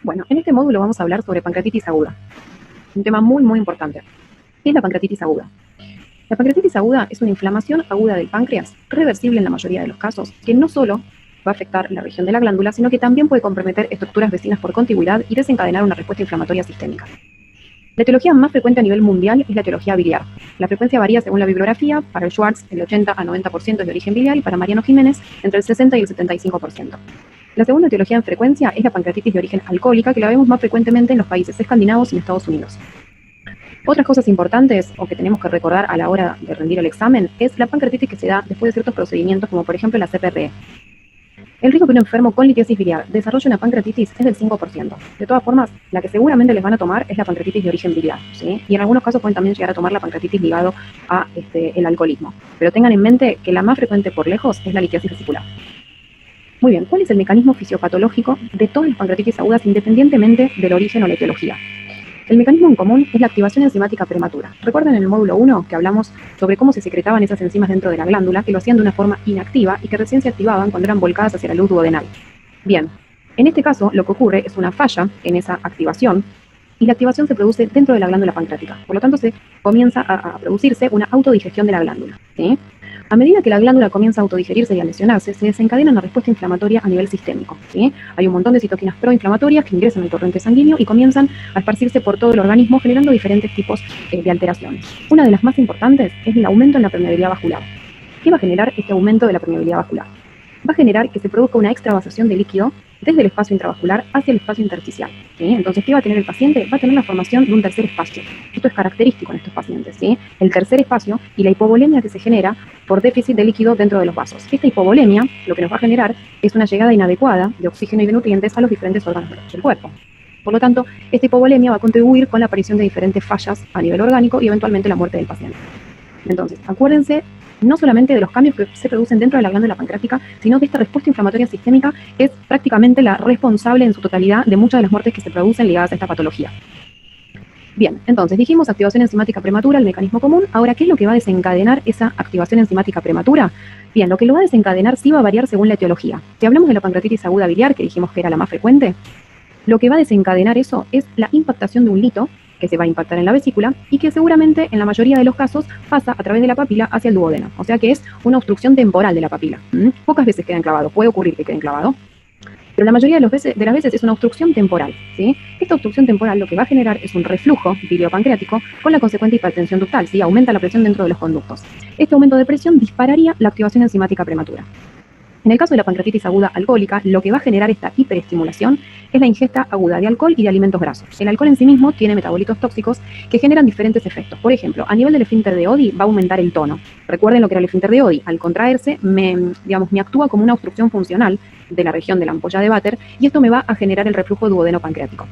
Bueno, en este módulo vamos a hablar sobre pancreatitis aguda, un tema muy importante. ¿Qué es la pancreatitis aguda? La pancreatitis aguda es una inflamación aguda del páncreas, reversible en la mayoría de los casos, que no solo va a afectar la región de la glándula, sino que también puede comprometer estructuras vecinas por contigüidad y desencadenar una respuesta inflamatoria sistémica. La etiología más frecuente a nivel mundial es la etiología biliar. La frecuencia varía según la bibliografía. Para el Schwartz, el 80 a 90% es de origen biliar, y para Mariano Jiménez, entre el 60 y el 75%. La segunda etiología en frecuencia es la pancreatitis de origen alcohólica, que la vemos más frecuentemente en los países escandinavos y en Estados Unidos. Otras cosas importantes o que tenemos que recordar a la hora de rendir el examen es la pancreatitis que se da después de ciertos procedimientos, como por ejemplo la CPRE. El riesgo que un enfermo con litiasis biliar desarrolle una pancreatitis es del 5%. De todas formas, la que seguramente les van a tomar es la pancreatitis de origen biliar, ¿sí? Y en algunos casos pueden también llegar a tomar la pancreatitis ligado a el alcoholismo. Pero tengan en mente que la más frecuente por lejos es la litiasis vesicular. Muy bien, ¿cuál es el mecanismo fisiopatológico de todas las pancreatitis agudas independientemente del origen o la etiología? El mecanismo en común es la activación enzimática prematura. Recuerden en el módulo 1 que hablamos sobre cómo se secretaban esas enzimas dentro de la glándula, que lo hacían de una forma inactiva y que recién se activaban cuando eran volcadas hacia la luz duodenal. Bien, en este caso lo que ocurre es una falla en esa activación y la activación se produce dentro de la glándula pancreática. Por lo tanto, se comienza a producirse una autodigestión de la glándula, ¿sí? A medida que la glándula comienza a autodigerirse y a lesionarse, se desencadena una respuesta inflamatoria a nivel sistémico, ¿sí? Hay un montón de citoquinas proinflamatorias que ingresan al torrente sanguíneo y comienzan a esparcirse por todo el organismo, generando diferentes tipos de alteraciones. Una de las más importantes es el aumento en la permeabilidad vascular. ¿Qué va a generar este aumento de la permeabilidad vascular? Va a generar que se produzca una extravasación de líquido desde el espacio intravascular hacia el espacio intersticial, ¿sí? Entonces, ¿qué va a tener el paciente? Va a tener la formación de un tercer espacio. Esto es característico en estos pacientes, ¿sí? El tercer espacio y la hipovolemia que se genera por déficit de líquido dentro de los vasos. Esta hipovolemia lo que nos va a generar es una llegada inadecuada de oxígeno y de nutrientes a los diferentes órganos del cuerpo. Por lo tanto, esta hipovolemia va a contribuir con la aparición de diferentes fallas a nivel orgánico y eventualmente la muerte del paciente. Entonces, acuérdense no solamente de los cambios que se producen dentro de la glándula pancreática, sino que esta respuesta inflamatoria sistémica es prácticamente la responsable en su totalidad de muchas de las muertes que se producen ligadas a esta patología. Bien, entonces dijimos activación enzimática prematura, el mecanismo común. Ahora, ¿qué es lo que va a desencadenar esa activación enzimática prematura? Bien, lo que lo va a desencadenar sí va a variar según la etiología. Si hablamos de la pancreatitis aguda biliar, que dijimos que era la más frecuente, lo que va a desencadenar eso es la impactación de un lito que se va a impactar en la vesícula y que seguramente en la mayoría de los casos pasa a través de la papila hacia el duodeno. O sea que es una obstrucción temporal de la papila. Pocas veces queda enclavado, puede ocurrir que quede enclavado, pero la mayoría de las veces es una obstrucción temporal, ¿sí? Esta obstrucción temporal lo que va a generar es un reflujo biliopancreático con la consecuente hipertensión ductal, ¿sí? Aumenta la presión dentro de los conductos. Este aumento de presión dispararía la activación enzimática prematura. En el caso de la pancreatitis aguda alcohólica, lo que va a generar esta hiperestimulación es la ingesta aguda de alcohol y de alimentos grasos. El alcohol en sí mismo tiene metabolitos tóxicos que generan diferentes efectos. Por ejemplo, a nivel del esfínter de Oddi va a aumentar el tono. Recuerden lo que era el esfínter de Oddi. Al contraerse, me actúa como una obstrucción funcional de la región de la ampolla de Vater y esto me va a generar el reflujo duodeno pancreático.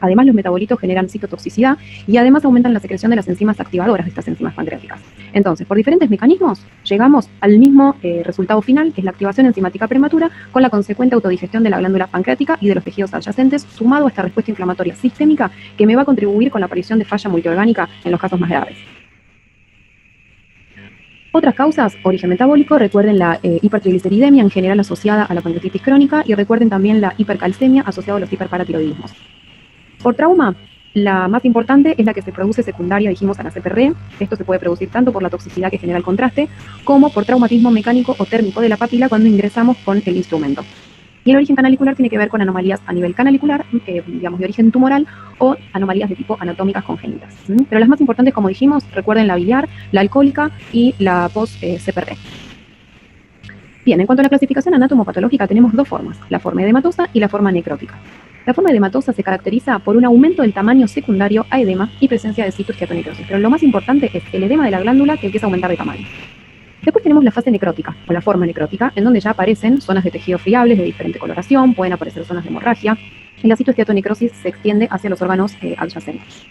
Además, los metabolitos generan citotoxicidad y además aumentan la secreción de las enzimas activadoras de estas enzimas pancreáticas. Entonces, por diferentes mecanismos, llegamos al mismo resultado final, que es la activación enzimática prematura, con la consecuente autodigestión de la glándula pancreática y de los tejidos adyacentes, sumado a esta respuesta inflamatoria sistémica que me va a contribuir con la aparición de falla multiorgánica en los casos más graves. Otras causas, origen metabólico, recuerden la hipertrigliceridemia en general asociada a la pancreatitis crónica y recuerden también la hipercalcemia asociada a los hiperparatiroidismos. Por trauma, la más importante es la que se produce secundaria, dijimos, a la CPRE. Esto se puede producir tanto por la toxicidad que genera el contraste, como por traumatismo mecánico o térmico de la papila cuando ingresamos con el instrumento. Y el origen canalicular tiene que ver con anomalías a nivel canalicular, digamos de origen tumoral, o anomalías de tipo anatómicas congénitas. Pero las más importantes, como dijimos, recuerden la biliar, la alcohólica y la post-CPRE. Bien, en cuanto a la clasificación anatomopatológica, tenemos dos formas, la forma edematosa y la forma necrótica. La forma edematosa se caracteriza por un aumento del tamaño secundario a edema y presencia de citoesteatonecrosis, pero lo más importante es el edema de la glándula que empieza a aumentar de tamaño. Después tenemos la fase necrótica, o la forma necrótica, en donde ya aparecen zonas de tejido friables de diferente coloración, pueden aparecer zonas de hemorragia, y la citoesteatonecrosis se extiende hacia los órganos adyacentes.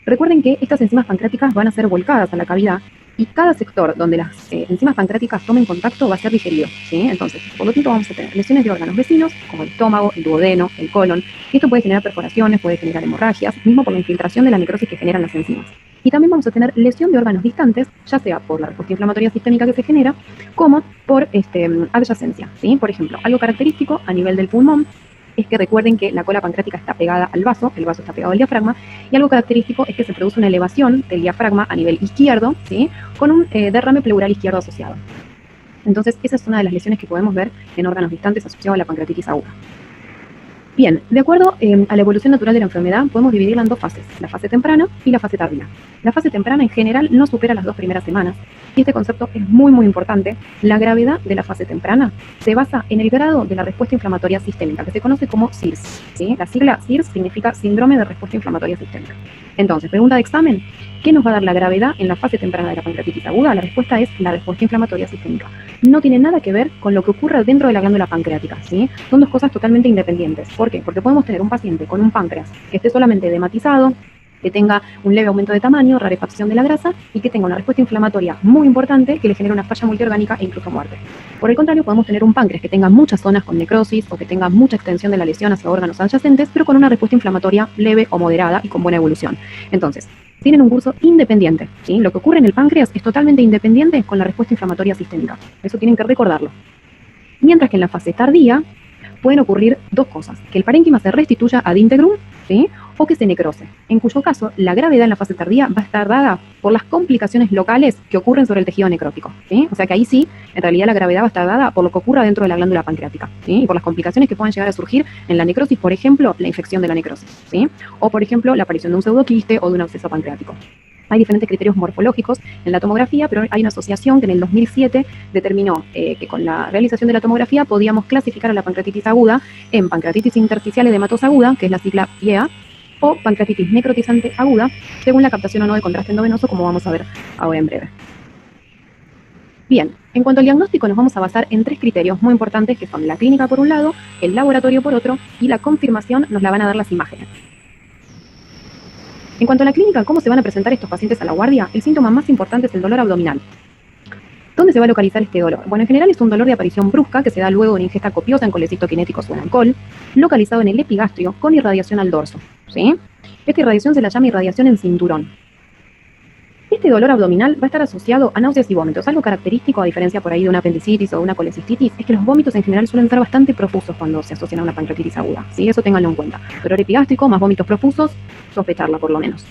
Recuerden que estas enzimas pancreáticas van a ser volcadas a la cavidad y cada sector donde las enzimas pancreáticas tomen contacto va a ser digerido, ¿sí? Entonces, por lo tanto, vamos a tener lesiones de órganos vecinos, como el estómago, el duodeno, el colon, y esto puede generar perforaciones, puede generar hemorragias, mismo por la infiltración de la necrosis que generan las enzimas. Y también vamos a tener lesión de órganos distantes, ya sea por la respuesta inflamatoria sistémica que se genera, como por adyacencia, ¿sí? Por ejemplo, algo característico a nivel del pulmón es que recuerden que la cola pancreática está pegada al vaso, el vaso está pegado al diafragma, y algo característico es que se produce una elevación del diafragma a nivel izquierdo, ¿sí? Con un derrame pleural izquierdo asociado. Entonces, esa es una de las lesiones que podemos ver en órganos distantes asociados a la pancreatitis aguda. Bien, de acuerdo a la evolución natural de la enfermedad, podemos dividirla en dos fases, la fase temprana y la fase tardía. La fase temprana en general no supera las 2 primeras semanas, y este concepto es muy muy importante. La gravedad de la fase temprana se basa en el grado de la respuesta inflamatoria sistémica, que se conoce como SIRS, ¿sí? La sigla SIRS significa Síndrome de Respuesta Inflamatoria Sistémica. Entonces, pregunta de examen, ¿qué nos va a dar la gravedad en la fase temprana de la pancreatitis aguda? La respuesta es la respuesta inflamatoria sistémica. No tiene nada que ver con lo que ocurra dentro de la glándula pancreática, ¿sí? Son dos cosas totalmente independientes. ¿Por qué? Porque podemos tener un paciente con un páncreas que esté solamente edematizado, que tenga un leve aumento de tamaño, rarefacción de la grasa y que tenga una respuesta inflamatoria muy importante que le genere una falla multiorgánica e incluso muerte. Por el contrario, podemos tener un páncreas que tenga muchas zonas con necrosis o que tenga mucha extensión de la lesión hacia órganos adyacentes, pero con una respuesta inflamatoria leve o moderada y con buena evolución. Entonces, tienen un curso independiente, ¿sí? Lo que ocurre en el páncreas es totalmente independiente con la respuesta inflamatoria sistémica. Eso tienen que recordarlo. Mientras que en la fase tardía pueden ocurrir dos cosas: que el parénquima se restituya ad integrum, ¿sí? O que se necrose, en cuyo caso la gravedad en la fase tardía va a estar dada por las complicaciones locales que ocurren sobre el tejido necrótico, ¿sí? O sea que ahí sí, en realidad la gravedad va a estar dada por lo que ocurra dentro de la glándula pancreática, ¿sí? Y por las complicaciones que puedan llegar a surgir en la necrosis, por ejemplo, la infección de la necrosis, ¿sí? O por ejemplo, la aparición de un pseudoquiste o de un absceso pancreático. Hay diferentes criterios morfológicos en la tomografía, pero hay una asociación que en el 2007 determinó que con la realización de la tomografía podíamos clasificar a la pancreatitis aguda en pancreatitis intersticial edematosa aguda, que es la sigla PIEA, o pancreatitis necrotizante aguda, según la captación o no de contraste endovenoso, como vamos a ver ahora en breve. Bien, en cuanto al diagnóstico nos vamos a basar en 3 criterios muy importantes, que son la clínica por un lado, el laboratorio por otro, y la confirmación nos la van a dar las imágenes. En cuanto a la clínica, ¿cómo se van a presentar estos pacientes a la guardia? El síntoma más importante es el dolor abdominal. ¿Dónde se va a localizar este dolor? Bueno, en general es un dolor de aparición brusca que se da luego de una ingesta copiosa en colecistoquinéticos o en alcohol, localizado en el epigastrio con irradiación al dorso, ¿sí? Esta irradiación se la llama irradiación en cinturón. Este dolor abdominal va a estar asociado a náuseas y vómitos. Algo característico, a diferencia por ahí de una apendicitis o de una colecistitis, es que los vómitos en general suelen ser bastante profusos cuando se asocian a una pancreatitis aguda, ¿sí? Eso ténganlo en cuenta. Dolor epigástrico más vómitos profusos, sospecharla por lo menos.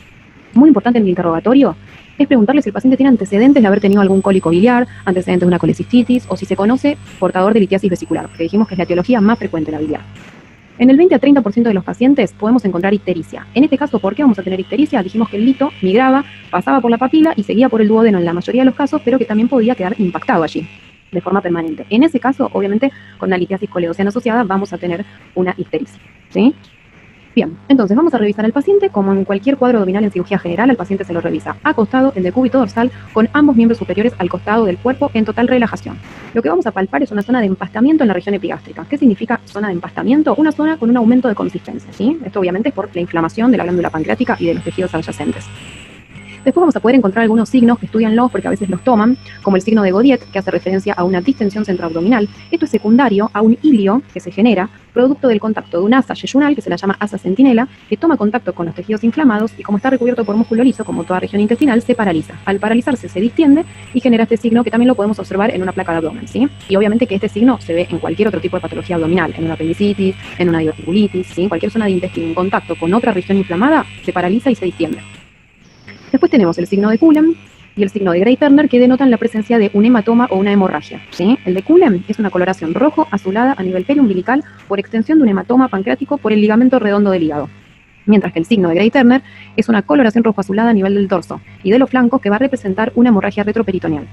Muy importante en el interrogatorio es preguntarle si el paciente tiene antecedentes de haber tenido algún cólico biliar, antecedentes de una colecistitis, o si se conoce portador de litiasis vesicular, porque dijimos que es la etiología más frecuente de la biliar. En el 20 a 30% de los pacientes podemos encontrar ictericia. En este caso, ¿por qué vamos a tener ictericia? Dijimos que el lito migraba, pasaba por la papila y seguía por el duodeno en la mayoría de los casos, pero que también podía quedar impactado allí de forma permanente. En ese caso, obviamente, con la litiasis coledoceana asociada vamos a tener una ictericia, ¿sí? Bien, entonces vamos a revisar al paciente. Como en cualquier cuadro abdominal en cirugía general, al paciente se lo revisa acostado, en decúbito dorsal, con ambos miembros superiores al costado del cuerpo en total relajación. Lo que vamos a palpar es una zona de empastamiento en la región epigástrica. ¿Qué significa zona de empastamiento? Una zona con un aumento de consistencia, ¿sí? Esto obviamente es por la inflamación de la glándula pancreática y de los tejidos adyacentes. Después vamos a poder encontrar algunos signos, que estudianlos porque a veces los toman, como el signo de Godiet, que hace referencia a una distensión centroabdominal. Esto es secundario a un hilio que se genera producto del contacto de una asa yeyunal, que se la llama asa centinela, que toma contacto con los tejidos inflamados y, como está recubierto por músculo liso, como toda región intestinal, se paraliza. Al paralizarse se distiende y genera este signo, que también lo podemos observar en una placa de abdomen, ¿sí? Y obviamente que este signo se ve en cualquier otro tipo de patología abdominal, en una apendicitis, en una diverticulitis, ¿sí? Cualquier zona de intestino en contacto con otra región inflamada se paraliza y se distiende. Después tenemos el signo de Cullen y el signo de Gray-Turner, que denotan la presencia de un hematoma o una hemorragia, ¿sí? El de Cullen es una coloración rojo-azulada a nivel periumbilical por extensión de un hematoma pancreático por el ligamento redondo del hígado. Mientras que el signo de Gray-Turner es una coloración rojo-azulada a nivel del dorso y de los flancos, que va a representar una hemorragia retroperitoneal.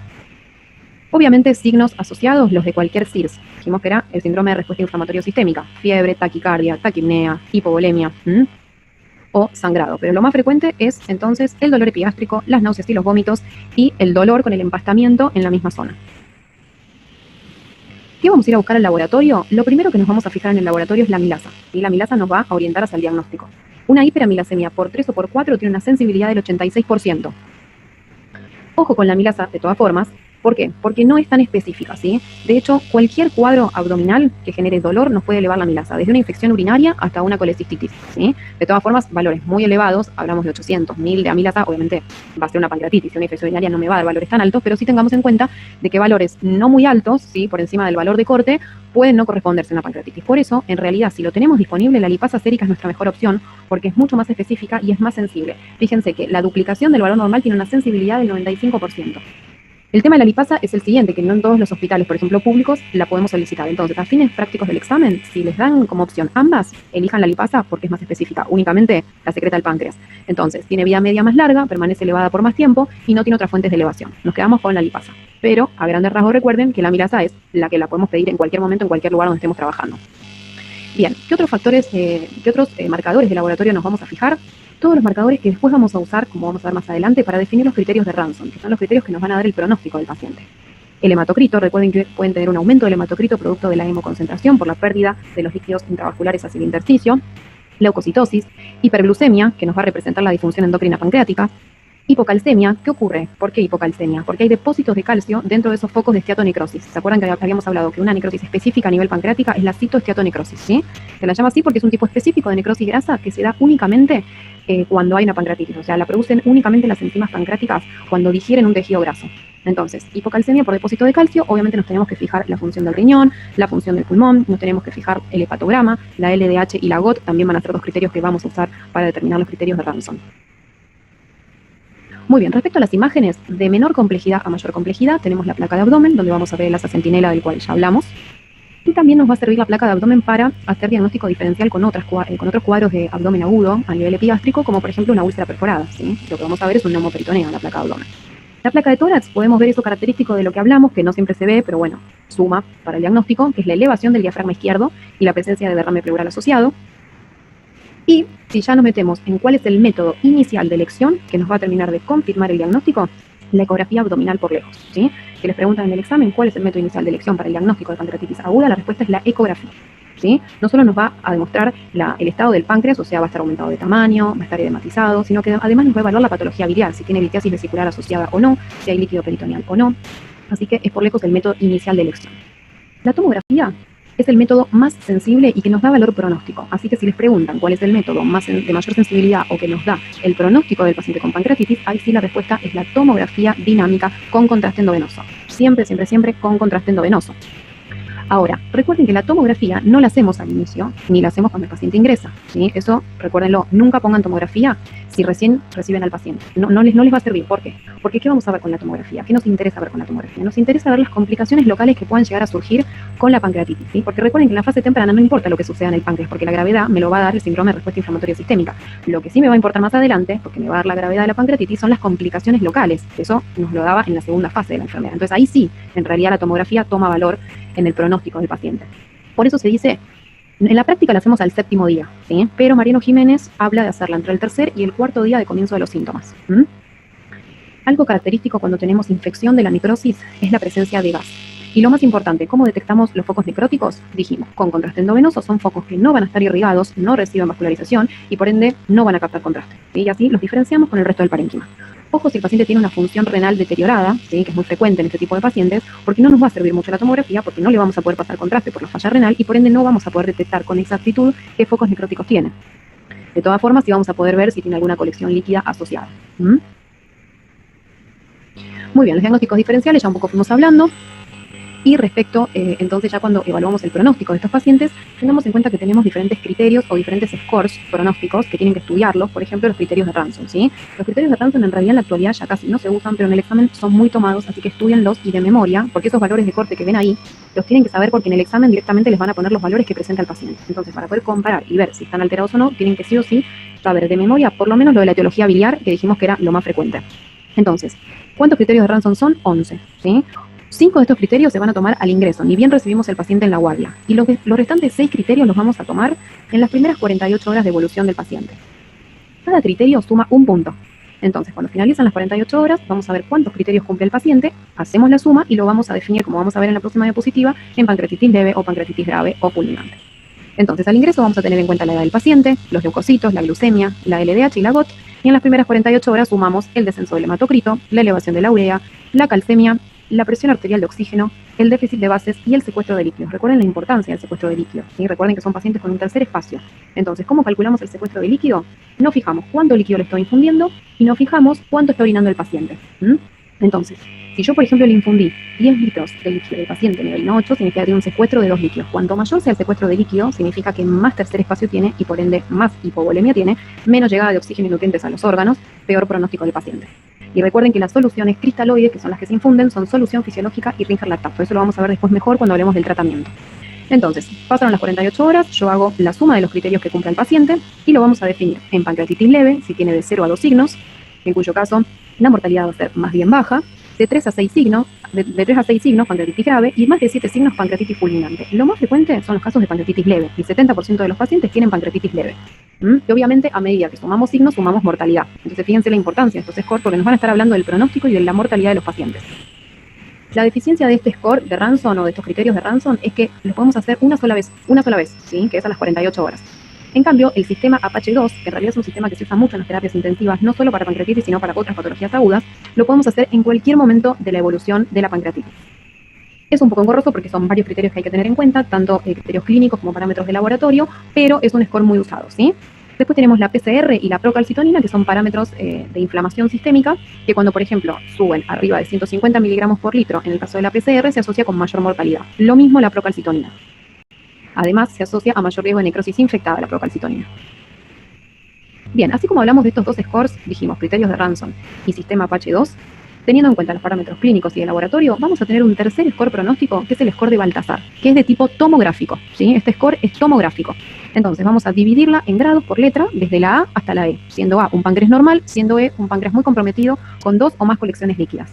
Obviamente, signos asociados, los de cualquier SIRS. Dijimos que era el síndrome de respuesta inflamatoria sistémica: fiebre, taquicardia, taquipnea, hipovolemia, o sangrado, pero lo más frecuente es entonces el dolor epigástrico, las náuseas y los vómitos y el dolor con el empastamiento en la misma zona. ¿Qué vamos a ir a buscar al laboratorio? Lo primero que nos vamos a fijar en el laboratorio es la amilasa, y la amilasa nos va a orientar hacia el diagnóstico. Una hiperamilasemia por 3 o por 4 tiene una sensibilidad del 86%. Ojo con la amilasa, de todas formas, ¿Por qué? Porque no es tan específica, ¿sí? De hecho, cualquier cuadro abdominal que genere dolor nos puede elevar la amilasa, desde una infección urinaria hasta una colecistitis, ¿sí? De todas formas, valores muy elevados, hablamos de 800, 1000 de amilasa, obviamente va a ser una pancreatitis, una infección urinaria no me va a dar valores tan altos, pero sí tengamos en cuenta de que valores no muy altos, ¿sí? Por encima del valor de corte, pueden no corresponderse a una pancreatitis. Por eso, en realidad, si lo tenemos disponible, la lipasa sérica es nuestra mejor opción, porque es mucho más específica y es más sensible. Fíjense que la duplicación del valor normal tiene una sensibilidad del 95%. El tema de la lipasa es el siguiente, que no en todos los hospitales, por ejemplo, públicos, la podemos solicitar. Entonces, a fines prácticos del examen, si les dan como opción ambas, elijan la lipasa porque es más específica. Únicamente la secreta el páncreas. Entonces, tiene vida media más larga, permanece elevada por más tiempo y no tiene otras fuentes de elevación. Nos quedamos con la lipasa. Pero, a grandes rasgos, recuerden que la amilasa es la que la podemos pedir en cualquier momento, en cualquier lugar donde estemos trabajando. Bien, ¿qué otros factores, qué otros marcadores de laboratorio nos vamos a fijar? Todos los marcadores que después vamos a usar, como vamos a ver más adelante, para definir los criterios de Ranson, que son los criterios que nos van a dar el pronóstico del paciente. El hematocrito, recuerden que pueden tener un aumento del hematocrito producto de la hemoconcentración por la pérdida de los líquidos intravasculares hacia el intersticio, leucocitosis, hiperglucemia, que nos va a representar la disfunción endocrina pancreática, hipocalcemia. ¿Qué ocurre? ¿Por qué hipocalcemia? Porque hay depósitos de calcio dentro de esos focos de esteatonecrosis. ¿Se acuerdan que habíamos hablado que una necrosis específica a nivel pancreática es la citoesteatonecrosis, ¿sí? Se la llama así porque es un tipo específico de necrosis grasa que se da únicamente cuando hay una pancreatitis, o sea, la producen únicamente las enzimas pancreáticas cuando digieren un tejido graso. Entonces, hipocalcemia por depósito de calcio, obviamente nos tenemos que fijar la función del riñón, la función del pulmón, nos tenemos que fijar el hepatograma, la LDH y la GOT, también van a ser dos criterios que vamos a usar para determinar los criterios de Ranson. Muy bien, respecto a las imágenes, de menor complejidad a mayor complejidad, tenemos la placa de abdomen, donde vamos a ver el asa centinela del cual ya hablamos. Y también nos va a servir la placa de abdomen para hacer diagnóstico diferencial con otros cuadros de abdomen agudo a nivel epigástrico, como por ejemplo una úlcera perforada, ¿sí? Lo que vamos a ver es un neumoperitoneo en la placa de abdomen. La placa de tórax, podemos ver eso característico de lo que hablamos, que no siempre se ve, pero bueno, suma para el diagnóstico, que es la elevación del diafragma izquierdo y la presencia de derrame pleural asociado. Y si ya nos metemos en cuál es el método inicial de elección que nos va a terminar de confirmar el diagnóstico, la ecografía abdominal por lejos, ¿sí? Si les preguntan en el examen cuál es el método inicial de elección para el diagnóstico de pancreatitis aguda, la respuesta es la ecografía, ¿sí? No solo nos va a demostrar el estado del páncreas, o sea, va a estar aumentado de tamaño, va a estar edematizado, sino que además nos va a evaluar la patología biliar, si tiene litiasis vesicular asociada o no, si hay líquido peritoneal o no. Así que es por lejos el método inicial de elección. La tomografía es el método más sensible y que nos da valor pronóstico. Así que si les preguntan cuál es el método de mayor sensibilidad o que nos da el pronóstico del paciente con pancreatitis, ahí sí la respuesta es la tomografía dinámica con contraste endovenoso. Siempre, siempre, siempre con contraste endovenoso. Ahora, recuerden que la tomografía no la hacemos al inicio, ni la hacemos cuando el paciente ingresa, ¿sí? Eso, recuérdenlo, nunca pongan tomografía si recién reciben al paciente. No les va a servir. ¿Por qué? Porque ¿qué vamos a ver con la tomografía? ¿Qué nos interesa ver con la tomografía? Nos interesa ver las complicaciones locales que puedan llegar a surgir con la pancreatitis, ¿sí? Porque recuerden que en la fase temprana no importa lo que suceda en el páncreas, porque la gravedad me lo va a dar el síndrome de respuesta inflamatoria sistémica. Lo que sí me va a importar más adelante, porque me va a dar la gravedad de la pancreatitis, son las complicaciones locales. Eso nos lo daba en la segunda fase de la enfermedad. Entonces ahí sí, en realidad la tomografía toma valor en el pronóstico del paciente. Por eso se dice, en la práctica la hacemos al 7º día, ¿sí? Pero Mariano Jiménez habla de hacerla entre el 3er y el 4º día de comienzo de los síntomas. Algo característico cuando tenemos infección de la necrosis es la presencia de gas. Y lo más importante, ¿cómo detectamos los focos necróticos? Dijimos, con contraste endovenoso, son focos que no van a estar irrigados, no reciben vascularización y por ende no van a captar contraste, ¿sí? Y así los diferenciamos con el resto del parénquima. Ojo si el paciente tiene una función renal deteriorada, ¿sí? Que es muy frecuente en este tipo de pacientes, porque no nos va a servir mucho la tomografía, porque no le vamos a poder pasar contraste por la falla renal y por ende no vamos a poder detectar con exactitud qué focos necróticos tiene. De todas formas, sí vamos a poder ver si tiene alguna colección líquida asociada. Muy bien, los diagnósticos diferenciales ya un poco fuimos hablando. Y respecto, entonces ya cuando evaluamos el pronóstico de estos pacientes, tengamos en cuenta que tenemos diferentes criterios o diferentes scores pronósticos que tienen que estudiarlos, por ejemplo, los criterios de Ranson, ¿sí? Los criterios de Ranson en realidad en la actualidad ya casi no se usan, pero en el examen son muy tomados, así que estudienlos y de memoria, porque esos valores de corte que ven ahí, los tienen que saber porque en el examen directamente les van a poner los valores que presenta el paciente. Entonces, para poder comparar y ver si están alterados o no, tienen que sí o sí saber de memoria por lo menos lo de la etiología biliar, que dijimos que era lo más frecuente. Entonces, ¿cuántos criterios de Ranson son? 11, ¿sí? 5 de estos criterios se van a tomar al ingreso, ni bien recibimos el paciente en la guardia. Y los restantes 6 criterios los vamos a tomar en las primeras 48 horas de evolución del paciente. Cada criterio suma un punto. Entonces, cuando finalizan las 48 horas, vamos a ver cuántos criterios cumple el paciente, hacemos la suma y lo vamos a definir, como vamos a ver en la próxima diapositiva, en pancreatitis leve o pancreatitis grave o fulminante. Entonces, al ingreso vamos a tener en cuenta la edad del paciente, los leucocitos, la glucemia, la LDH y la GOT, y en las primeras 48 horas sumamos el descenso del hematocrito, la elevación de la urea, la calcemia la presión arterial de oxígeno, el déficit de bases y el secuestro de líquidos. Recuerden la importancia del secuestro de líquidos, ¿sí? Recuerden que son pacientes con un tercer espacio. Entonces, ¿cómo calculamos el secuestro de líquido? No fijamos cuánto líquido le estoy infundiendo y no fijamos cuánto está orinando el paciente. Entonces, si yo, por ejemplo, le infundí 10 litros de líquido del paciente, me orinó 8, significa que tiene un secuestro de 2 líquidos. Cuanto mayor sea el secuestro de líquido, significa que más tercer espacio tiene y por ende más hipovolemia tiene, menos llegada de oxígeno y nutrientes a los órganos, peor pronóstico del paciente. Y recuerden que las soluciones cristaloides, que son las que se infunden, son solución fisiológica y Ringer lactato. Eso lo vamos a ver después mejor cuando hablemos del tratamiento. Entonces, pasaron las 48 horas, yo hago la suma de los criterios que cumple el paciente y lo vamos a definir en pancreatitis leve, si tiene de 0 a 2 signos, en cuyo caso la mortalidad va a ser más bien baja, de 3 a 6 signos, de 3 a 6 signos pancreatitis grave y más de 7 signos pancreatitis fulminante. Lo más frecuente son los casos de pancreatitis leve. El 70% de los pacientes tienen pancreatitis leve. Y obviamente a medida que sumamos signos, sumamos mortalidad. Entonces fíjense la importancia de estos scores porque nos van a estar hablando del pronóstico y de la mortalidad de los pacientes. La deficiencia de este score de Ranson o de estos criterios de Ranson es que los podemos hacer una sola vez, ¿sí? Que es a las 48 horas. En cambio, el sistema Apache 2, que en realidad es un sistema que se usa mucho en las terapias intensivas, no solo para pancreatitis, sino para otras patologías agudas, lo podemos hacer en cualquier momento de la evolución de la pancreatitis. Es un poco engorroso porque son varios criterios que hay que tener en cuenta, tanto criterios clínicos como parámetros de laboratorio, pero es un score muy usado, ¿sí? Después tenemos la PCR y la procalcitonina, que son parámetros de inflamación sistémica, que cuando, por ejemplo, suben arriba de 150 miligramos por litro, en el caso de la PCR, se asocia con mayor mortalidad. Lo mismo la procalcitonina. Además, se asocia a mayor riesgo de necrosis infectada la procalcitonina. Bien, así como hablamos de estos dos scores, dijimos criterios de Ranson y sistema Apache 2, teniendo en cuenta los parámetros clínicos y de laboratorio, vamos a tener un tercer score pronóstico, que es el score de Baltasar, que es de tipo tomográfico, ¿sí? Este score es tomográfico. Entonces vamos a dividirla en grados por letra, desde la A hasta la E, siendo A un páncreas normal, siendo E un páncreas muy comprometido con 2 o más colecciones líquidas.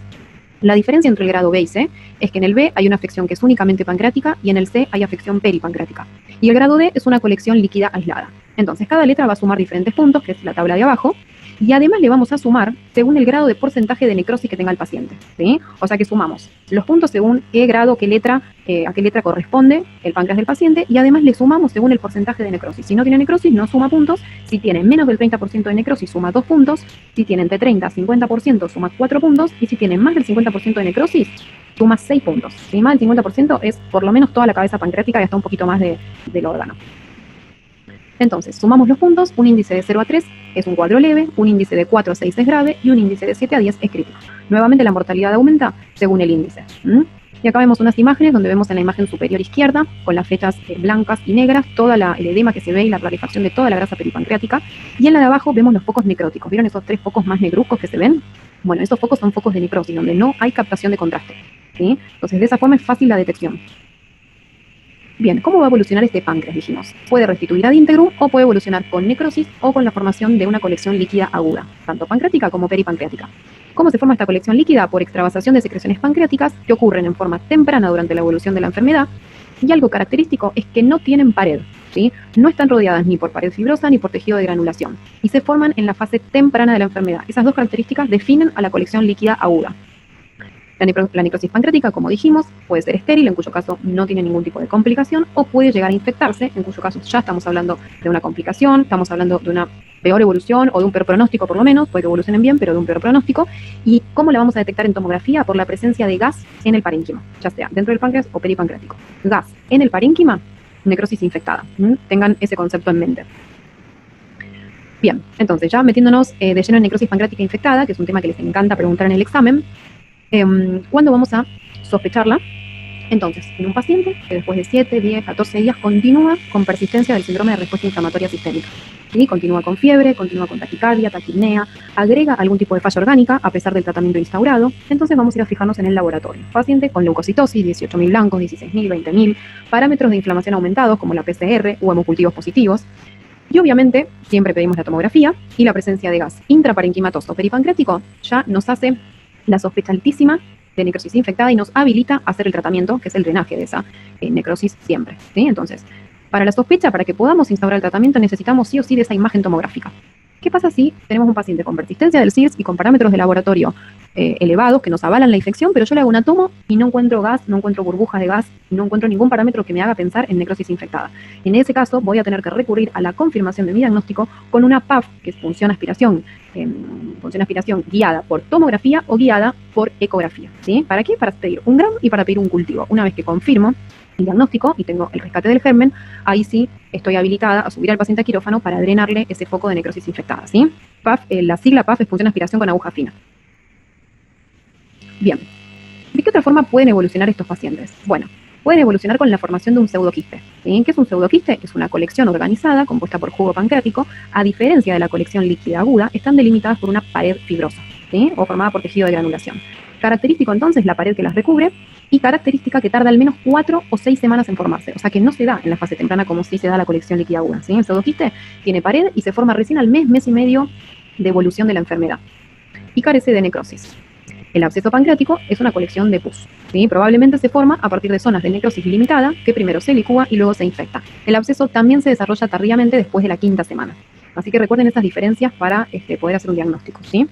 La diferencia entre el grado B y C es que en el B hay una afección que es únicamente pancreática y en el C hay afección peripancreática. Y el grado D es una colección líquida aislada. Entonces, cada letra va a sumar diferentes puntos, que es la tabla de abajo, y además le vamos a sumar según el grado de porcentaje de necrosis que tenga el paciente, ¿sí? O sea que sumamos los puntos según qué grado, a qué letra corresponde el páncreas del paciente, y además le sumamos según el porcentaje de necrosis. Si no tiene necrosis, no suma puntos. Si tiene menos del 30% de necrosis, suma 2 puntos. Si tiene entre 30 a 50%, suma 4 puntos. Y si tiene más del 50% de necrosis, suma 6 puntos. Si más del 50% es por lo menos toda la cabeza pancreática y hasta un poquito más del órgano. Entonces, sumamos los puntos, un índice de 0 a 3 es un cuadro leve, un índice de 4 a 6 es grave y un índice de 7 a 10 es crítico. Nuevamente la mortalidad aumenta según el índice. Y acá vemos unas imágenes donde vemos en la imagen superior izquierda, con las flechas blancas y negras, todo el edema que se ve y la rarefacción de toda la grasa peripancreática. Y en la de abajo vemos los focos necróticos. ¿Vieron esos 3 focos más negruzcos que se ven? Bueno, esos focos son focos de necrosis, donde no hay captación de contraste, ¿sí? Entonces, de esa forma es fácil la detección. Bien, ¿cómo va a evolucionar este páncreas? Dijimos, puede restituir ad integrum o puede evolucionar con necrosis o con la formación de una colección líquida aguda, tanto pancreática como peripancreática. ¿Cómo se forma esta colección líquida? Por extravasación de secreciones pancreáticas que ocurren en forma temprana durante la evolución de la enfermedad, y algo característico es que no tienen pared, ¿sí? No están rodeadas ni por pared fibrosa ni por tejido de granulación, y se forman en la fase temprana de la enfermedad. Esas dos características definen a la colección líquida aguda. La necrosis pancreática, como dijimos, puede ser estéril, en cuyo caso no tiene ningún tipo de complicación, o puede llegar a infectarse, en cuyo caso ya estamos hablando de una complicación, estamos hablando de una peor evolución o de un peor pronóstico por lo menos, puede que evolucionen bien, pero de un peor pronóstico. ¿Y cómo la vamos a detectar en tomografía? Por la presencia de gas en el parénquima, ya sea dentro del páncreas o peripancreático. Gas en el parénquima, necrosis infectada. Tengan ese concepto en mente. Bien, entonces ya metiéndonos de lleno en necrosis pancreática infectada, que es un tema que les encanta preguntar en el examen, ¿cuándo vamos a sospecharla? Entonces, en un paciente que después de 7, 10, 14 días continúa con persistencia del síndrome de respuesta inflamatoria sistémica. ¿Sí? Continúa con fiebre, continúa con taquicardia, taquipnea, agrega algún tipo de falla orgánica a pesar del tratamiento instaurado. Entonces vamos a ir a fijarnos en el laboratorio. Paciente con leucocitosis, 18.000 blancos, 16.000, 20.000, parámetros de inflamación aumentados como la PCR u hemocultivos positivos. Y obviamente siempre pedimos la tomografía y la presencia de gas intraparenquimatoso peripancreático ya nos hace la sospecha altísima de necrosis infectada y nos habilita a hacer el tratamiento, que es el drenaje de esa necrosis siempre, ¿sí? Entonces, para la sospecha, para que podamos instaurar el tratamiento, necesitamos sí o sí de esa imagen tomográfica. ¿Qué pasa si tenemos un paciente con persistencia del SIRS y con parámetros de laboratorio elevados que nos avalan la infección, pero yo le hago una tomo y no encuentro gas, no encuentro burbujas de gas, no encuentro ningún parámetro que me haga pensar en necrosis infectada. En ese caso voy a tener que recurrir a la confirmación de mi diagnóstico con una PAF, que es función aspiración guiada por tomografía o guiada por ecografía, ¿sí? ¿Para qué? Para pedir un gram y para pedir un cultivo. Una vez que confirmo el diagnóstico y tengo el rescate del germen, ahí sí estoy habilitada a subir al paciente a quirófano para drenarle ese foco de necrosis infectada, ¿sí? PAF, la sigla PAF es función aspiración con aguja fina. Bien, ¿de qué otra forma pueden evolucionar estos pacientes? Bueno, pueden evolucionar con la formación de un pseudoquiste, ¿sí? ¿Qué es un pseudoquiste? Es una colección organizada compuesta por jugo pancreático. A diferencia de la colección líquida aguda, están delimitadas por una pared fibrosa, ¿sí? O formada por tejido de granulación. Característico entonces la pared que las recubre y característica que tarda al menos 4 o 6 semanas en formarse, o sea que no se da en la fase temprana como sí se da la colección líquida aguda, ¿sí? El pseudoquiste tiene pared y se forma recién al mes y medio de evolución de la enfermedad y carece de necrosis. El absceso pancreático es una colección de pus, ¿sí? Probablemente se forma a partir de zonas de necrosis limitada que primero se licúa y luego se infecta. El absceso también se desarrolla tardíamente después de la 5ª semana. Así que recuerden esas diferencias para poder hacer un diagnóstico, ¿sí?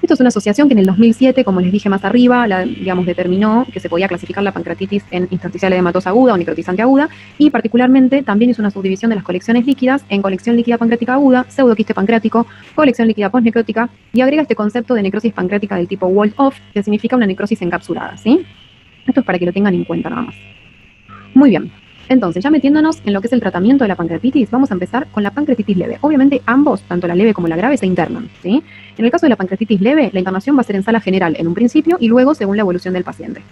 Esto es una asociación que en el 2007, como les dije más arriba, determinó que se podía clasificar la pancreatitis en intersticial edematosa aguda o necrotizante aguda, y particularmente también hizo una subdivisión de las colecciones líquidas en colección líquida pancreática aguda, pseudoquiste pancreático, colección líquida postnecrótica, y agrega este concepto de necrosis pancreática del tipo walled-off, que significa una necrosis encapsulada, ¿sí? Esto es para que lo tengan en cuenta nada más. Muy bien. Entonces, ya metiéndonos en lo que es el tratamiento de la pancreatitis, vamos a empezar con la pancreatitis leve. Obviamente, ambos, tanto la leve como la grave, se internan, ¿sí? En el caso de la pancreatitis leve, la internación va a ser en sala general en un principio y luego según la evolución del paciente.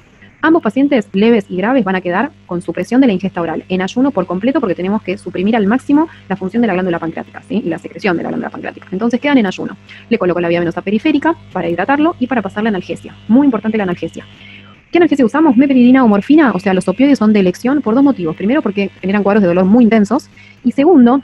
Ambos pacientes leves y graves van a quedar con supresión de la ingesta oral, en ayuno por completo, porque tenemos que suprimir al máximo la función de la glándula pancreática, ¿sí? Y la secreción de la glándula pancreática. Entonces quedan en ayuno. Le coloco la vía venosa periférica para hidratarlo y para pasar la analgesia. Muy importante la analgesia. ¿Qué analgesia usamos? Meperidina o morfina, o sea, los opioides son de elección por 2 motivos. Primero, porque generan cuadros de dolor muy intensos. Y segundo,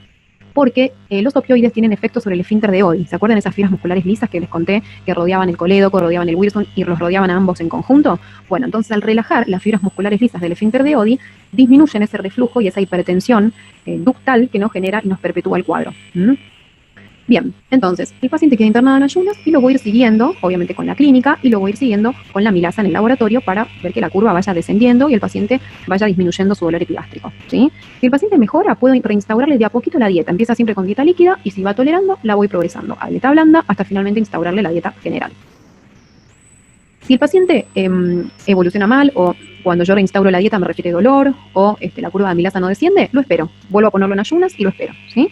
porque los opioides tienen efectos sobre el esfínter de Oddi. ¿Se acuerdan de esas fibras musculares lisas que les conté que rodeaban el colédoco, rodeaban el Wilson y los rodeaban a ambos en conjunto? Bueno, entonces al relajar las fibras musculares lisas del esfínter de Oddi, disminuyen ese reflujo y esa hipertensión ductal que nos genera y nos perpetúa el cuadro. Bien, entonces, el paciente queda internado en ayunas y lo voy a ir siguiendo, obviamente con la clínica, y lo voy a ir siguiendo con la milasa en el laboratorio para ver que la curva vaya descendiendo y el paciente vaya disminuyendo su dolor epigástrico, ¿sí? Si el paciente mejora, puedo reinstaurarle de a poquito la dieta. Empieza siempre con dieta líquida y si va tolerando, la voy progresando a dieta blanda hasta finalmente instaurarle la dieta general. Si el paciente evoluciona mal o cuando yo reinstauro la dieta me refiere dolor o la curva de milasa no desciende, lo espero. Vuelvo a ponerlo en ayunas y lo espero, ¿sí?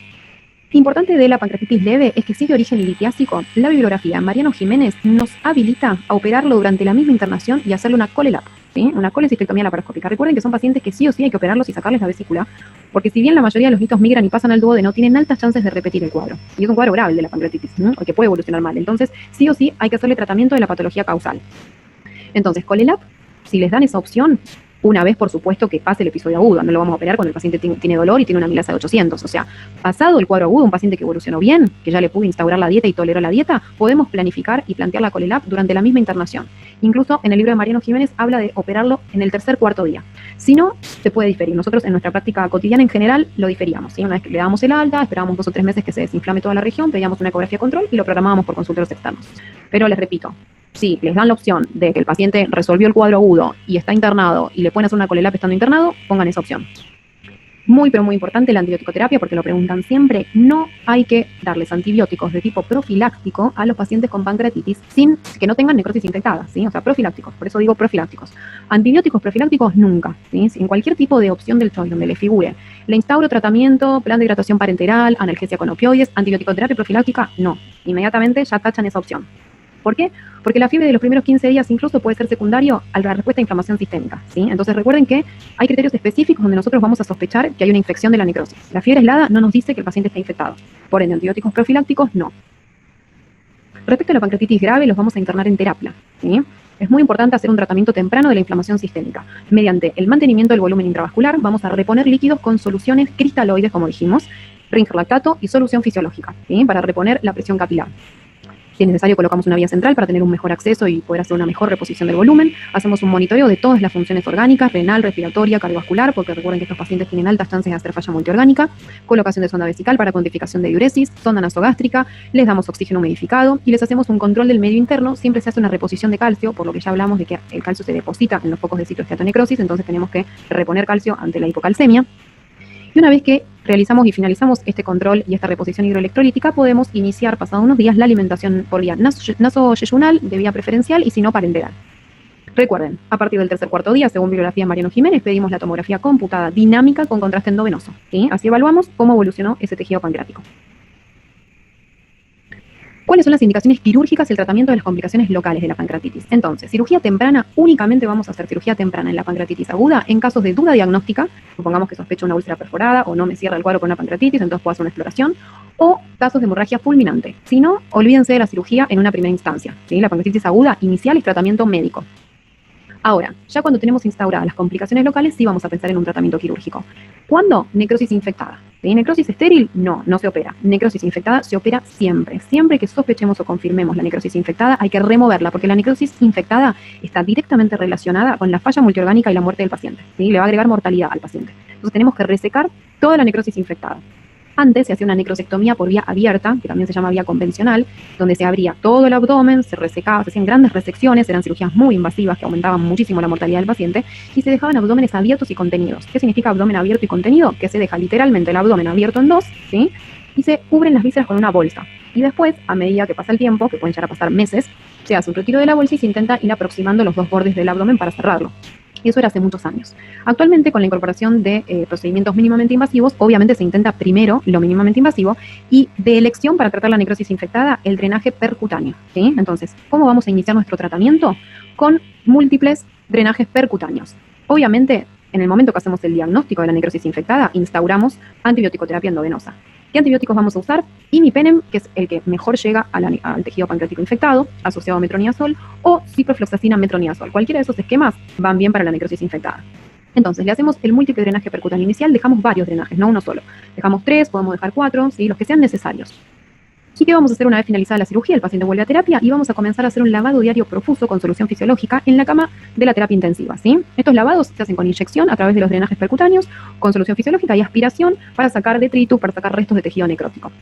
Lo importante de la pancreatitis leve es que si es de origen litiásico, la bibliografía Mariano Jiménez nos habilita a operarlo durante la misma internación y hacerle una colelap, ¿sí? Una colecistectomía laparoscópica. Recuerden que son pacientes que sí o sí hay que operarlos y sacarles la vesícula, porque si bien la mayoría de los mitos migran y pasan al duodeno, tienen altas chances de repetir el cuadro. Y es un cuadro grave el de la pancreatitis, ¿no? O que puede evolucionar mal. Entonces, sí o sí hay que hacerle tratamiento de la patología causal. Entonces, colelap, si les dan esa opción, una vez, por supuesto, que pase el episodio agudo. No lo vamos a operar cuando el paciente tiene dolor y tiene una milasa de 800. O sea, pasado el cuadro agudo, un paciente que evolucionó bien, que ya le pude instaurar la dieta y toleró la dieta, podemos planificar y plantear la colelap durante la misma internación. Incluso en el libro de Mariano Jiménez habla de operarlo en el tercer cuarto día. Si no, se puede diferir. Nosotros en nuestra práctica cotidiana en general lo diferíamos, ¿sí? Una vez que le dábamos el alta, esperábamos 2 o 3 meses que se desinflame toda la región, pedíamos una ecografía control y lo programábamos por consultorios externos. Pero les repito, si les dan la opción de que el paciente resolvió el cuadro agudo y está internado y le pueden hacer una colelap estando internado, pongan esa opción. Muy, pero muy importante la antibiótico-terapia, porque lo preguntan siempre. No hay que darles antibióticos de tipo profiláctico a los pacientes con pancreatitis sin que no tengan necrosis infectada, ¿sí? O sea, profilácticos, por eso digo profilácticos. Antibióticos profilácticos nunca, ¿sí? En cualquier tipo de opción del choice donde le figure le instauro tratamiento, plan de hidratación parenteral, analgesia con opioides, antibiótico-terapia profiláctica, no. Inmediatamente ya tachan esa opción. ¿Por qué? Porque la fiebre de los primeros 15 días incluso puede ser secundario a la respuesta a inflamación sistémica, ¿sí? Entonces recuerden que hay criterios específicos donde nosotros vamos a sospechar que hay una infección de la necrosis. La fiebre aislada no nos dice que el paciente está infectado. Por ende, antibióticos profilácticos, no. Respecto a la pancreatitis grave, los vamos a internar en terapia, ¿sí? Es muy importante hacer un tratamiento temprano de la inflamación sistémica. Mediante el mantenimiento del volumen intravascular, vamos a reponer líquidos con soluciones cristaloides, como dijimos, ringerlactato y solución fisiológica, ¿sí? Para reponer la presión capilar. Si es necesario, colocamos una vía central para tener un mejor acceso y poder hacer una mejor reposición del volumen. Hacemos un monitoreo de todas las funciones orgánicas, renal, respiratoria, cardiovascular, porque recuerden que estos pacientes tienen altas chances de hacer falla multiorgánica. Colocación de sonda vesical para cuantificación de diuresis, sonda nasogástrica, les damos oxígeno humidificado y les hacemos un control del medio interno. Siempre se hace una reposición de calcio, por lo que ya hablamos de que el calcio se deposita en los focos de citoesteatonecrosis, entonces tenemos que reponer calcio ante la hipocalcemia. Y una vez que realizamos y finalizamos este control y esta reposición hidroelectrolítica, podemos iniciar, pasados unos días, la alimentación por vía nasoyeyunal, de vía preferencial y si no, parenteral. Recuerden, a partir del tercer cuarto día, según bibliografía Mariano Jiménez, pedimos la tomografía computada dinámica con contraste endovenoso, ¿sí? Así evaluamos cómo evolucionó ese tejido pancreático. ¿Cuáles son las indicaciones quirúrgicas y el tratamiento de las complicaciones locales de la pancreatitis? Entonces, cirugía temprana, únicamente vamos a hacer cirugía temprana en la pancreatitis aguda en casos de duda diagnóstica, supongamos que sospecho una úlcera perforada o no me cierra el cuadro con una pancreatitis, entonces puedo hacer una exploración, o casos de hemorragia fulminante. Si no, olvídense de la cirugía en una primera instancia, ¿sí? La pancreatitis aguda inicial es tratamiento médico. Ahora, ya cuando tenemos instauradas las complicaciones locales, sí vamos a pensar en un tratamiento quirúrgico. ¿Cuándo? Necrosis infectada. ¿Sí? ¿Necrosis estéril? No, no se opera. Necrosis infectada se opera siempre. Siempre que sospechemos o confirmemos la necrosis infectada, hay que removerla, porque la necrosis infectada está directamente relacionada con la falla multiorgánica y la muerte del paciente. ¿Sí? Le va a agregar mortalidad al paciente. Entonces tenemos que resecar toda la necrosis infectada. Antes se hacía una necrosectomía por vía abierta, que también se llama vía convencional, donde se abría todo el abdomen, se resecaba, se hacían grandes resecciones, eran cirugías muy invasivas que aumentaban muchísimo la mortalidad del paciente, y se dejaban abdómenes abiertos y contenidos. ¿Qué significa abdomen abierto y contenido? Que se deja literalmente el abdomen abierto en dos, ¿sí? Y se cubren las vísceras con una bolsa. Y después, a medida que pasa el tiempo, que pueden llegar a pasar meses, se hace un retiro de la bolsa y se intenta ir aproximando los dos bordes del abdomen para cerrarlo. Y eso era hace muchos años. Actualmente, con la incorporación de procedimientos mínimamente invasivos, obviamente se intenta primero lo mínimamente invasivo y de elección para tratar la necrosis infectada, el drenaje percutáneo, ¿sí? Entonces, ¿cómo vamos a iniciar nuestro tratamiento? Con múltiples drenajes percutáneos. Obviamente, en el momento que hacemos el diagnóstico de la necrosis infectada, instauramos antibiótico-terapia endovenosa. ¿Qué antibióticos vamos a usar? Imipenem, que es el que mejor llega al tejido pancreático infectado, asociado a metronidazol, o ciprofloxacina metronidazol. Cualquiera de esos esquemas van bien para la necrosis infectada. Entonces, le hacemos el múltiple drenaje percutáneo inicial, dejamos varios drenajes, no uno solo. Dejamos 3, podemos dejar 4, ¿sí? Los que sean necesarios. ¿Y qué vamos a hacer una vez finalizada la cirugía? El paciente vuelve a terapia y vamos a comenzar a hacer un lavado diario profuso con solución fisiológica en la cama de la terapia intensiva, ¿sí? Estos lavados se hacen con inyección a través de los drenajes percutáneos, con solución fisiológica y aspiración para sacar detritus, para sacar restos de tejido necrótico.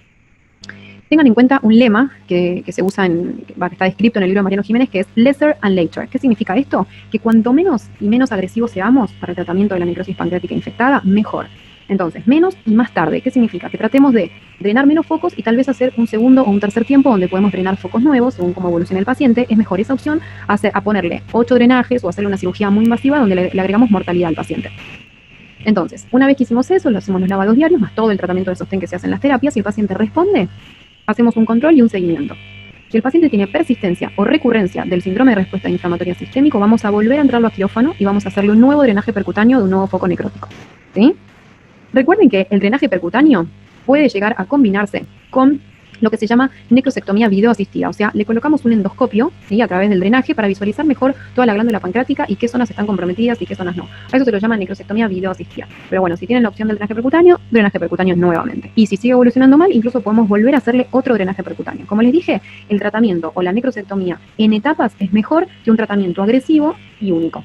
Tengan en cuenta un lema que se usa, que está descrito en el libro de Mariano Jiménez, que es lesser and later. ¿Qué significa esto? Que cuanto menos y menos agresivos seamos para el tratamiento de la necrosis pancreática infectada, mejor. Entonces, menos y más tarde. ¿Qué significa? Que tratemos de drenar menos focos y tal vez hacer un segundo o un tercer tiempo donde podemos drenar focos nuevos, según cómo evoluciona el paciente. Es mejor esa opción a ponerle 8 drenajes o hacerle una cirugía muy invasiva donde le agregamos mortalidad al paciente. Entonces, una vez que hicimos eso, lo hacemos los lavados diarios, más todo el tratamiento de sostén que se hace en las terapias. Si el paciente responde, hacemos un control y un seguimiento. Si el paciente tiene persistencia o recurrencia del síndrome de respuesta inflamatoria sistémico, vamos a volver a entrarlo a quirófano y vamos a hacerle un nuevo drenaje percutáneo de un nuevo foco necrótico, ¿sí? Recuerden que el drenaje percutáneo puede llegar a combinarse con lo que se llama necrosectomía videoasistida, o sea, le colocamos un endoscopio, ¿sí? A través del drenaje para visualizar mejor toda la glándula pancreática y qué zonas están comprometidas y qué zonas no. A eso se lo llama necrosectomía videoasistida. Pero bueno, si tienen la opción del drenaje percutáneo nuevamente. Y si sigue evolucionando mal, incluso podemos volver a hacerle otro drenaje percutáneo. Como les dije, el tratamiento o la necrosectomía en etapas es mejor que un tratamiento agresivo y único.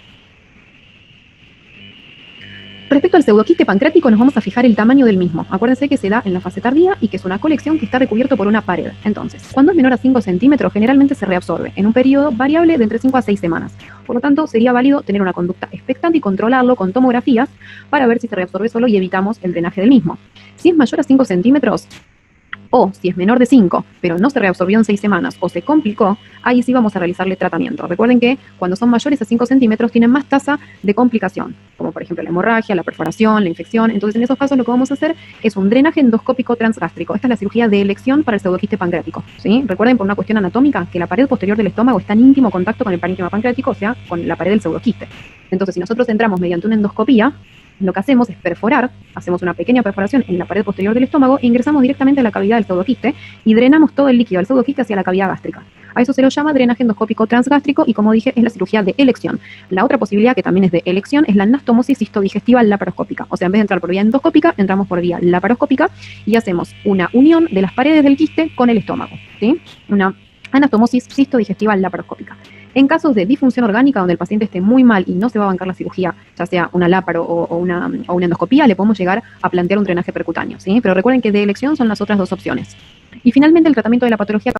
Respecto al pseudoquiste pancreático, nos vamos a fijar el tamaño del mismo. Acuérdense que se da en la fase tardía y que es una colección que está recubierto por una pared. Entonces, cuando es menor a 5 centímetros, generalmente se reabsorbe en un periodo variable de entre 5 a 6 semanas. Por lo tanto, sería válido tener una conducta expectante y controlarlo con tomografías para ver si se reabsorbe solo y evitamos el drenaje del mismo. Si es mayor a 5 centímetros, o si es menor de 5, pero no se reabsorbió en 6 semanas o se complicó, ahí sí vamos a realizarle tratamiento. Recuerden que cuando son mayores a 5 centímetros tienen más tasa de complicación, como por ejemplo la hemorragia, la perforación, la infección. Entonces en esos casos lo que vamos a hacer es un drenaje endoscópico transgástrico. Esta es la cirugía de elección para el pseudoquiste pancreático, ¿sí? Recuerden por una cuestión anatómica que la pared posterior del estómago está en íntimo contacto con el parénquima pancreático, o sea, con la pared del pseudoquiste. Entonces si nosotros entramos mediante una endoscopía, lo que hacemos es perforar, hacemos una pequeña perforación en la pared posterior del estómago e ingresamos directamente a la cavidad del pseudoquiste y drenamos todo el líquido del pseudoquiste hacia la cavidad gástrica. A eso se lo llama drenaje endoscópico transgástrico y, como dije, es la cirugía de elección. La otra posibilidad, que también es de elección, es la anastomosis cistodigestiva laparoscópica. O sea, en vez de entrar por vía endoscópica, entramos por vía laparoscópica y hacemos una unión de las paredes del quiste con el estómago, ¿sí? Una anastomosis cistodigestiva laparoscópica. En casos de disfunción orgánica, donde el paciente esté muy mal y no se va a bancar la cirugía, ya sea una láparo o una endoscopía, le podemos llegar a plantear un drenaje percutáneo, ¿sí? Pero recuerden que de elección son las otras dos opciones. Y finalmente, el tratamiento de la patología